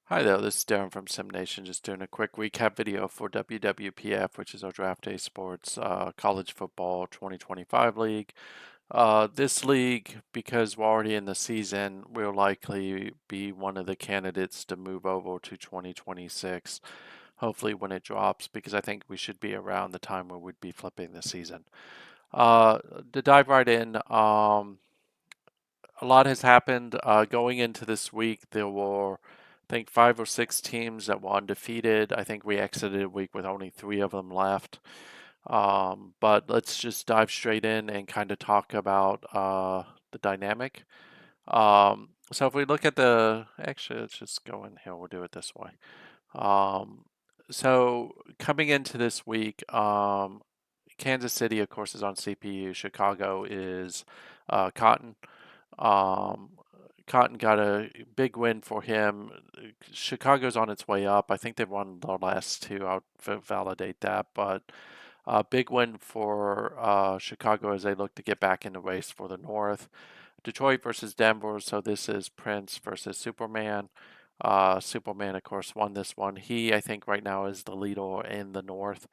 Hi there, this is Darren from SimNation, just doing a quick recap video for WWPF, which is our Draft Day Sports College Football 2025 League. This league, because we're already in the season, will likely be one of the candidates to move over to 2026, hopefully when it drops, because I think we should be around the time where we'd be flipping the season. Uh, to dive right in, a lot has happened going into this week. There were, I think, 5 or 6 teams that were undefeated. I think we exited a week with only 3 of them left. But let's just dive straight in and kind of talk about the dynamic. So if we look at actually, let's just go in here. We'll do it this way. Um, so coming into this week, Kansas City, of course, is on CPU. Chicago is Cotton. Um, Cotton got a big win for him. Chicago's on its way up. I think they've won the last two. I'll validate that, but a big win for Chicago as they look to get back in the race for the North. Detroit versus Denver. So this is Prince versus Superman. Superman, of course, won this one. He, I think, right now is the leader in the North.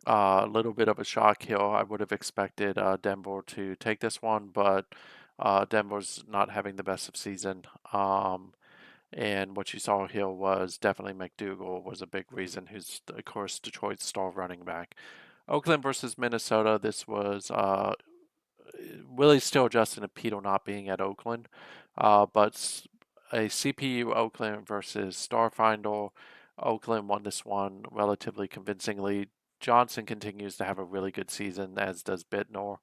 A little bit of a shock here. I would have expected Denver to take this one, but Denver's not having the best of season. And what you saw here was definitely McDougal was a big reason, who's, of course, Detroit's star running back. Oakland versus Minnesota. This was really still adjusting to Peter not being at Oakland, but a CPU Oakland versus Starfinder. Oakland won this one relatively convincingly. Johnson continues to have a really good season, as does Bittner.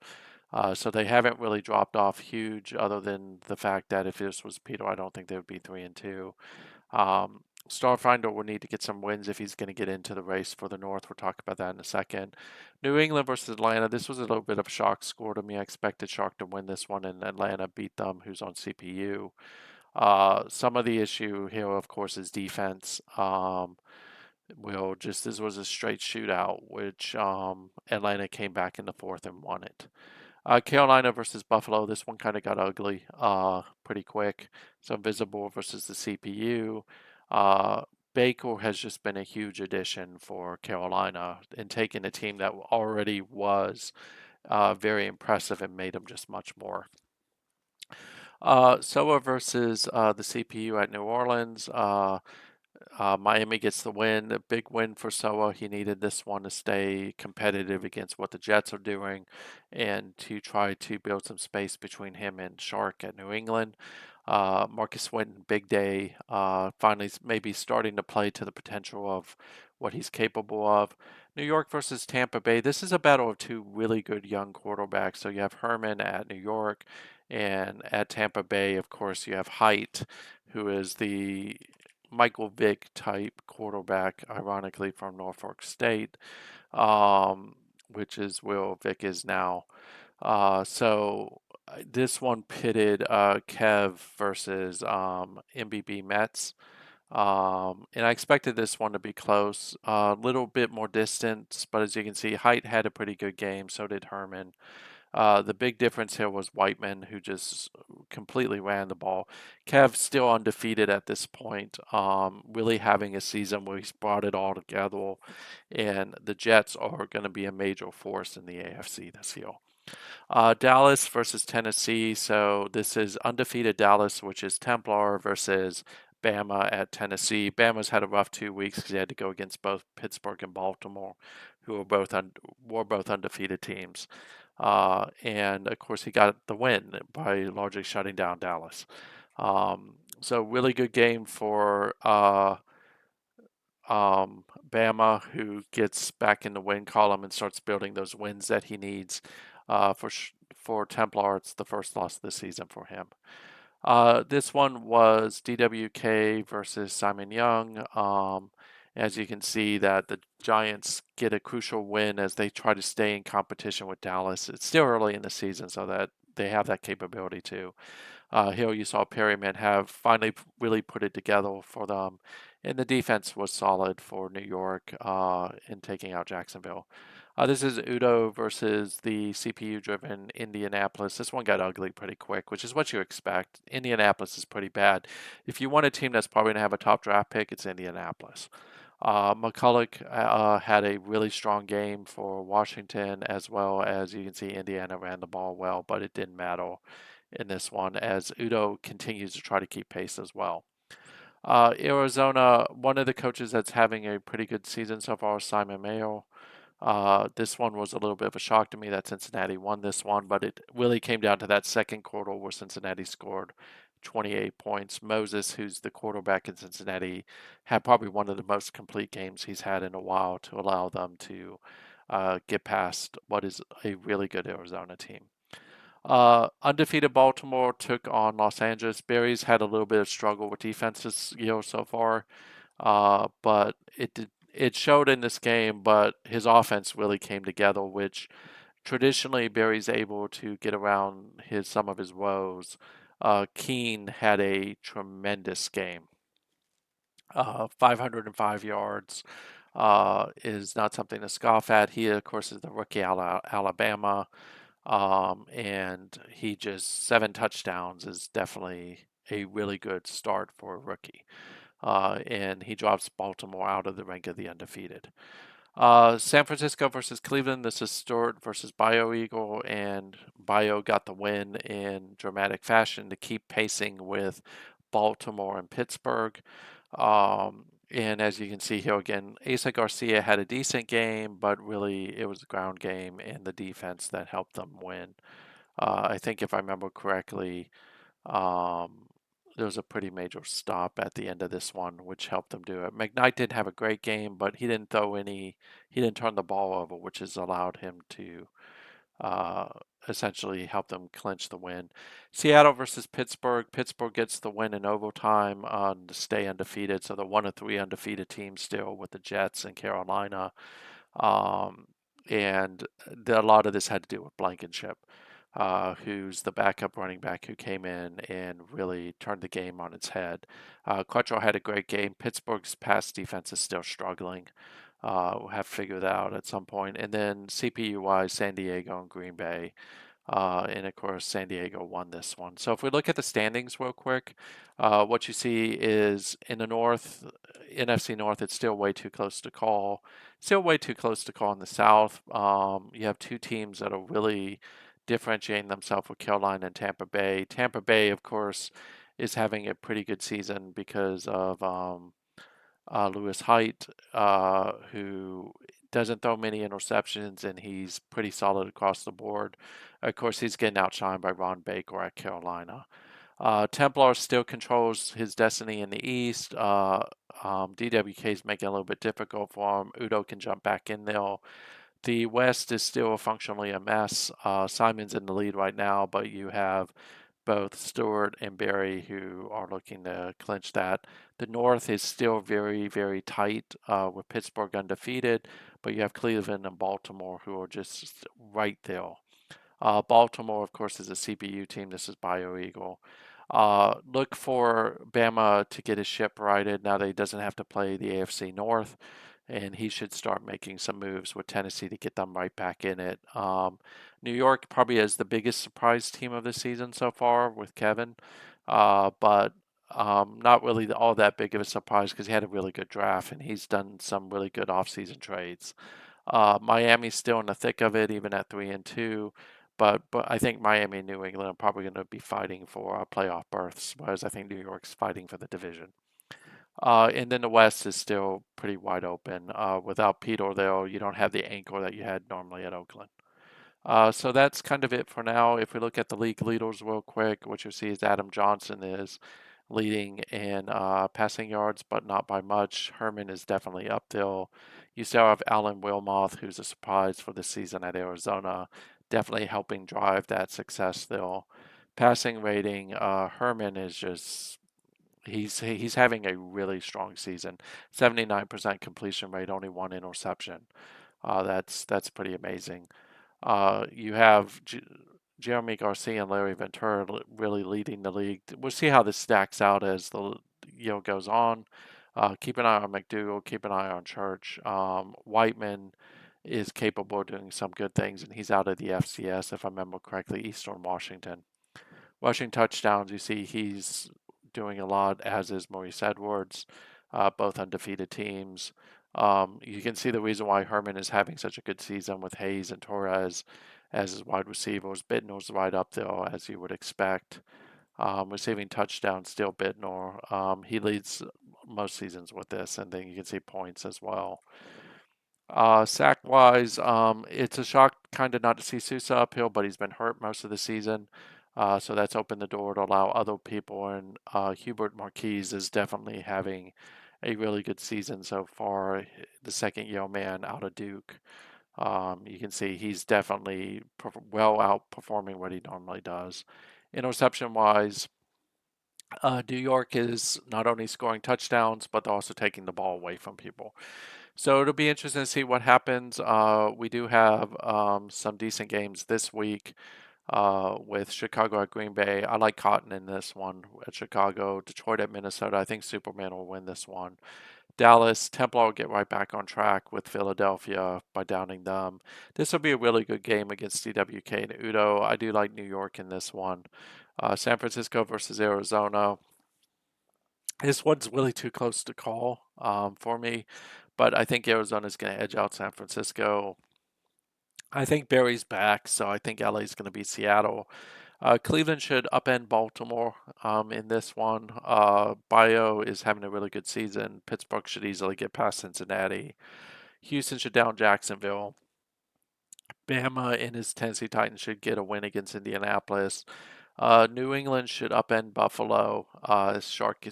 So they haven't really dropped off huge, other than the fact that if this was Peter, I don't think they would be 3-2. Um, Starfinder will need to get some wins if he's going to get into the race for the North. We'll talk about that in a second. New England versus Atlanta. This was a little bit of a shock score to me. I expected Shark to win this one, and Atlanta beat them, who's on CPU. Some of the issue here, of course, is defense. This was a straight shootout, which Atlanta came back in the fourth and won it. Carolina versus Buffalo. This one kind of got ugly pretty quick. So Visible versus the CPU. Uh, Baker has just been a huge addition for Carolina in taking a team that already was very impressive and made them just much more. Soa versus the CPU at New Orleans. Miami gets the win. A big win for Soa. He needed this one to stay competitive against what the Jets are doing and to try to build some space between him and Shark at New England. Marcus Winton, big day. Finally, maybe starting to play to the potential of what he's capable of. New York versus Tampa Bay. This is a battle of two really good young quarterbacks. So you have Herman at New York, and at Tampa Bay, of course, you have Height, who is the Michael Vick type quarterback, ironically from Norfolk State, which is Will Vick is now. This one pitted Kev versus MBB Mets. And I expected this one to be close, a little bit more distance, but as you can see, Height had a pretty good game, so did Herman. The big difference here was Whiteman, who just completely ran the ball. Kev still undefeated at this point, really having a season where he's brought it all together, and the Jets are going to be a major force in the AFC this year. Dallas versus Tennessee. So this is undefeated Dallas, which is Templar versus Bama at Tennessee. Bama's had a rough 2 weeks because they had to go against both Pittsburgh and Baltimore, who were both undefeated teams. And of course, he got the win by largely shutting down Dallas. So really good game for Bama, who gets back in the win column and starts building those wins that he needs. For Templar, it's the first loss of the season for him. This one was DWK versus Simon Young. As you can see, that the Giants get a crucial win as they try to stay in competition with Dallas. It's still early in the season, so that they have that capability too. Here you saw Perryman have finally really put it together for them, and the defense was solid for New York in taking out Jacksonville. This is Udo versus the CPU-driven Indianapolis. This one got ugly pretty quick, which is what you expect. Indianapolis is pretty bad. If you want a team that's probably going to have a top draft pick, it's Indianapolis. McCulloch had a really strong game for Washington, as well as you can see Indiana ran the ball well, but it didn't matter in this one as Udo continues to try to keep pace as well. Arizona, one of the coaches that's having a pretty good season so far is Simon Mayo. This one was a little bit of a shock to me that Cincinnati won this one, but it really came down to that second quarter where Cincinnati scored 28 points. Moses, who's the quarterback in Cincinnati, had probably one of the most complete games he's had in a while to allow them to get past what is a really good Arizona team. Undefeated Baltimore took on Los Angeles. Barry's had a little bit of struggle with defense this year so far, but it showed in this game. But his offense really came together, which traditionally Barry's able to get around some of his woes. Keene had a tremendous game. 505 yards is not something to scoff at. He, of course, is the rookie out of Alabama. And he just 7 touchdowns is definitely a really good start for a rookie. And he drops Baltimore out of the rank of the undefeated. San Francisco versus Cleveland. This is Stewart versus Bio Eagle, and Bio got the win in dramatic fashion to keep pacing with Baltimore and Pittsburgh. And as you can see here again, Asa Garcia had a decent game, but really it was the ground game and the defense that helped them win. I think if I remember correctly, um, there was a pretty major stop at the end of this one, which helped them do it. McKnight didn't have a great game, but he didn't he didn't turn the ball over, which has allowed him to uh, essentially help them clinch the win. Seattle versus Pittsburgh. Pittsburgh gets the win in overtime to stay undefeated. So they're 1 of 3 undefeated teams still with the Jets and Carolina. Um, and a lot of this had to do with Blankenship, who's the backup running back who came in and really turned the game on its head. Quattro had a great game. Pittsburgh's pass defense is still struggling. We'll have to figure that out at some point. And then CPU-wise, San Diego and Green Bay. And of course, San Diego won this one. So if we look at the standings real quick, what you see is in the North, NFC North, it's still way too close to call. Still way too close to call in the South. You have 2 teams that are really differentiating themselves with Carolina and Tampa Bay. Tampa Bay, of course, is having a pretty good season because of Lewis Height, who doesn't throw many interceptions and he's pretty solid across the board. Of course, he's getting outshined by Ron Baker at Carolina. Templar still controls his destiny in the East. DWK is making it a little bit difficult for him. Udo can jump back in there. The West is still functionally a mess. Simon's in the lead right now, but you have both Stewart and Barry who are looking to clinch that. The North is still very, very tight with Pittsburgh undefeated, but you have Cleveland and Baltimore who are just right there. Baltimore, of course, is a CPU team. This is Bio Eagle. Look for Bama to get his ship righted now that he doesn't have to play the AFC North, and he should start making some moves with Tennessee to get them right back in it. New York probably is the biggest surprise team of the season so far with Kevin, but not really all that big of a surprise because he had a really good draft and he's done some really good offseason trades. Miami's still in the thick of it, even at 3-2. But I think Miami and New England are probably going to be fighting for playoff berths, whereas I think New York's fighting for the division. And then the West is still pretty wide open. Without Peter there, you don't have the anchor that you had normally at Oakland. So that's kind of it for now. If we look at the league leaders real quick, what you see is Adam Johnson is leading in passing yards, but not by much. Herman is definitely up there. You still have Alan Wilmoth, who's a surprise for the season at Arizona, definitely helping drive that success there. Passing rating, Herman is just he's having a really strong season. 79% completion rate, only 1 interception. That's pretty amazing. You have Jeremy Garcia and Larry Ventura really leading the league. We'll see how this stacks out as the goes on. Keep an eye on McDougal. Keep an eye on Church. Whiteman is capable of doing some good things, and he's out of the FCS, if I remember correctly, Eastern Washington. Rushing touchdowns, you see he's doing a lot, as is Maurice Edwards, both undefeated teams. You can see the reason why Herman is having such a good season with Hayes and Torres as his wide receivers. Bittner's right up there, as you would expect. Receiving touchdowns, still Bittner. He leads most seasons with this, and then you can see points as well. Sack wise, it's a shock kind of not to see Sousa uphill, but he's been hurt most of the season. So that's opened the door to allow other people. And Hubert Marquise is definitely having a really good season so far. The second year man out of Duke. You can see he's definitely well outperforming what he normally does. Interception wise, New York is not only scoring touchdowns, but they're also taking the ball away from people. So it'll be interesting to see what happens. We do have some decent games this week with Chicago at Green Bay. I like Cotton in this one at Chicago. Detroit at Minnesota. I think Superman will win this one. Dallas, Templar will get right back on track with Philadelphia by downing them. This will be a really good game against DWK and Udo. I do like New York in this one. San Francisco versus Arizona. This one's really too close to call for me, but I think Arizona's going to edge out San Francisco. I think Barry's back, so I think LA's going to beat Seattle. Cleveland should upend Baltimore in this one. Bio is having a really good season. Pittsburgh should easily get past Cincinnati. Houston should down Jacksonville. Bama and his Tennessee Titans should get a win against Indianapolis. New England should upend Buffalo as Shark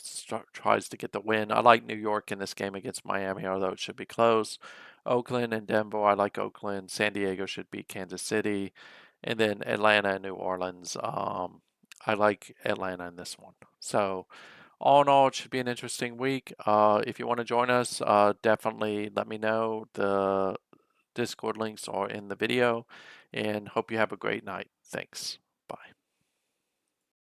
tries to get the win. I like New York in this game against Miami, although it should be close. Oakland and Denver, I like Oakland. San Diego should beat Kansas City. And then Atlanta and New Orleans. I like Atlanta in this one. So, all in all, it should be an interesting week. If you want to join us, definitely let me know. The Discord links are in the video. And hope you have a great night. Thanks.